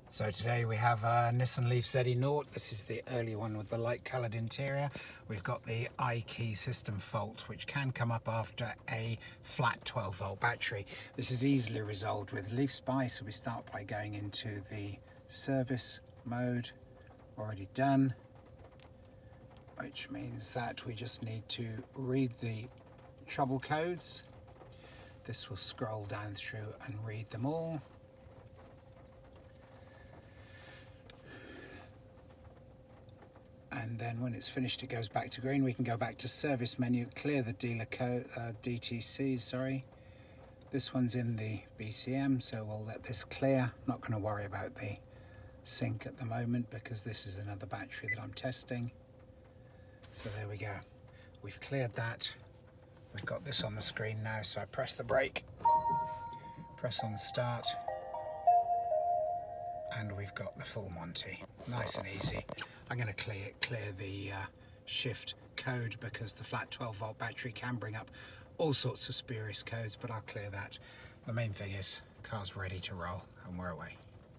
So today we have a Nissan Leaf Z0. This is the early one with the light coloured interior. We've got the I-key system fault, which can come up after a flat 12-volt battery. This is easily resolved with LeafSpy, so we start by going into the service mode, already done, which means that we just need to read the trouble codes. This will scroll down through and read them all. And then when it's finished, it goes back to green. We can go back to service menu, clear the dealer code, DTC, sorry. This one's in the BCM, so we'll let this clear. Not going to worry about the sync at the moment because this is another battery that I'm testing. So there we go. We've cleared that. We've got this on the screen now, so I press the brake, press on start, and we've got the full Monty. Nice and easy. I'm going to clear the shift code because the flat 12-volt battery can bring up all sorts of spurious codes, but I'll clear that. The main thing is, car's ready to roll and we're away.